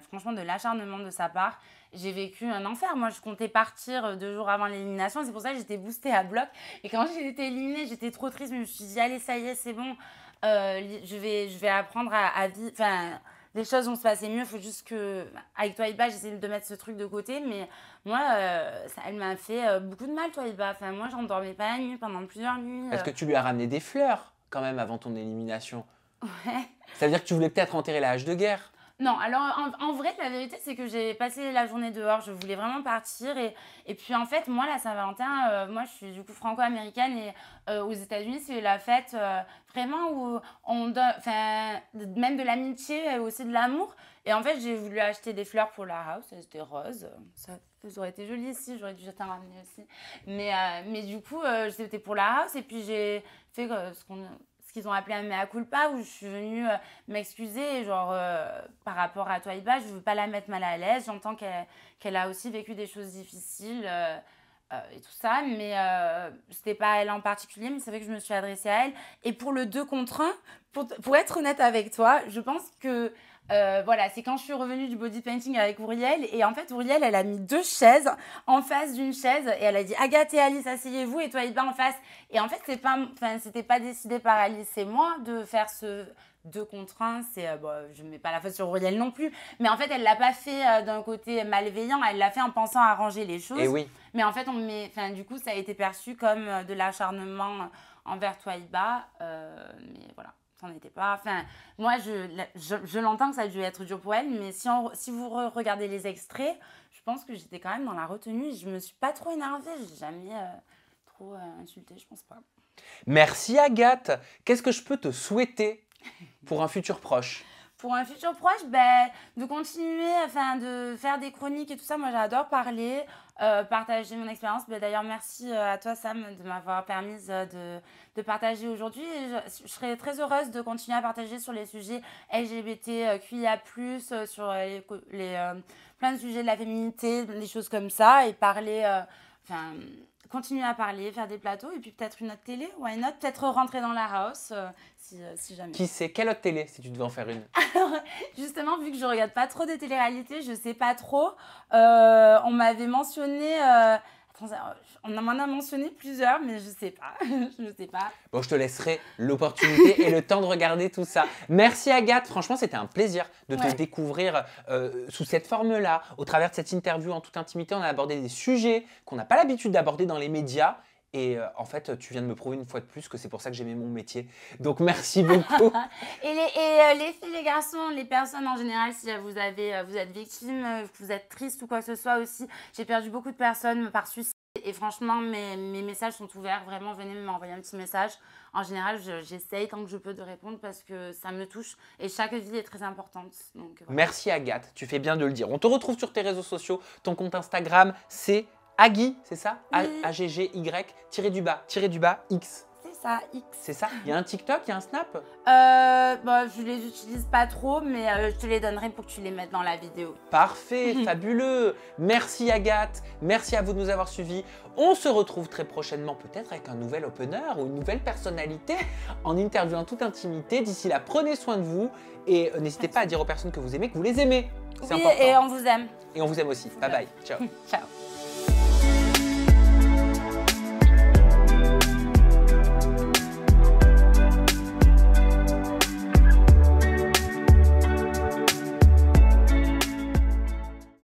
franchement de l'acharnement de sa part. J'ai vécu un enfer. Moi, je comptais partir 2 jours avant l'élimination. C'est pour ça que j'étais boostée à bloc. Et quand j'ai été éliminée, j'étais trop triste. Je me suis dit, allez, ça y est, c'est bon. Je vais apprendre à vivre. Enfin, les choses vont se passer mieux. Il faut juste que, avec Twiba, j'essaie de mettre ce truc de côté. Mais moi, elle m'a fait beaucoup de mal, Twiba. Enfin, moi, j'en dormais pas la nuit pendant plusieurs nuits. Est-ce que tu lui as ramené des fleurs quand même avant ton élimination? Ouais. Ça veut dire que tu voulais peut-être enterrer la hache de guerre? Non, alors en vrai, la vérité, c'est que j'ai passé la journée dehors. Je voulais vraiment partir. Et puis, en fait, moi, la Saint-Valentin, moi, je suis du coup franco-américaine. Et aux États-Unis, c'est la fête vraiment où on donne, même de l'amitié et aussi de l'amour. Et en fait, j'ai voulu acheter des fleurs pour la house. Elles étaient roses. Ça aurait été joli ici. J'aurais dû t'en ramener aussi. Mais du coup, c'était pour la house. Et puis, j'ai fait ce qu'ils ont appelé un mea culpa, où je suis venue m'excuser, genre par rapport à Twiba, je veux pas la mettre mal à l'aise, j'entends qu'elle a aussi vécu des choses difficiles et tout ça, mais c'était pas elle en particulier, mais c'est vrai que je me suis adressée à elle. Et pour le 2 contre 1, pour être honnête avec toi, je pense que voilà, c'est quand je suis revenue du body painting avec Ouriel. Et en fait, Ouriel, elle a mis 2 chaises en face d'une chaise. Et elle a dit, Agathe et Alice, asseyez-vous. Et toi, Iba en face. Et en fait, c'était pas décidé par Alice et moi de faire ce 2 contre 1. Je ne mets pas la faute sur Ouriel non plus. Mais en fait, elle l'a pas fait d'un côté malveillant. Elle l'a fait en pensant à arranger les choses. Et oui. Mais en fait, du coup, ça a été perçu comme de l'acharnement envers Twiba. Mais voilà. pourtant n'était pas... Enfin, moi, je l'entends que ça a dû être dur pour elle, mais si vous regardez les extraits, je pense que j'étais quand même dans la retenue. Je me suis pas trop énervée, j'ai jamais trop insulté, je pense pas. Merci Agathe. Qu'est-ce que je peux te souhaiter pour un futur proche? Pour un futur proche, ben, de continuer, enfin, de faire des chroniques et tout ça. Moi, j'adore parler, partager mon expérience. Ben, d'ailleurs, merci à toi, Sam, de m'avoir permis de partager aujourd'hui. Je serais très heureuse de continuer à partager sur les sujets LGBTQIA+, sur plein de sujets de la féminité, des choses comme ça, et parler... Enfin, continuer à parler, faire des plateaux, et puis peut-être une autre télé, why not? Peut-être rentrer dans la house, si jamais. Qui sait? Quelle autre télé, si tu devais en faire une? Alors, justement, vu que je regarde pas trop de télé-réalité, je sais pas trop. On m'avait mentionné... on m'en a mentionné plusieurs, mais je sais pas. Je sais pas. Bon, je te laisserai l'opportunité et le temps de regarder tout ça. Merci Agathe, franchement, c'était un plaisir de te découvrir sous cette forme-là. Au travers de cette interview en toute intimité, on a abordé des sujets qu'on n'a pas l'habitude d'aborder dans les médias. Et en fait, tu viens de me prouver une fois de plus que c'est pour ça que j'aimais mon métier. Donc, merci beaucoup. Et les filles, les garçons, les personnes en général, si vous êtes victime, vous êtes triste ou quoi que ce soit aussi. J'ai perdu beaucoup de personnes par suicide. Et franchement, mes messages sont ouverts. Vraiment, venez m'envoyer un petit message. En général, j'essaye tant que je peux de répondre parce que ça me touche. Et chaque vie est très importante. Donc, voilà. Merci Agathe, tu fais bien de le dire. On te retrouve sur tes réseaux sociaux. Ton compte Instagram, c'est Aggy, c'est ça? Oui. A-G-G-Y, _, X. C'est ça, X. C'est ça? Il y a un TikTok, il y a un Snap? Bon, je les utilise pas trop, mais je te les donnerai pour que tu les mettes dans la vidéo. Parfait, fabuleux. Merci Agathe, merci à vous de nous avoir suivis. On se retrouve très prochainement peut-être avec un nouvel opener ou une nouvelle personnalité en interview en toute intimité. D'ici là, prenez soin de vous et n'hésitez pas à dire aux personnes que vous aimez que vous les aimez. C'est Oui, important. et on vous aime. Et on vous aime aussi. Bye bye. Ciao. Ciao.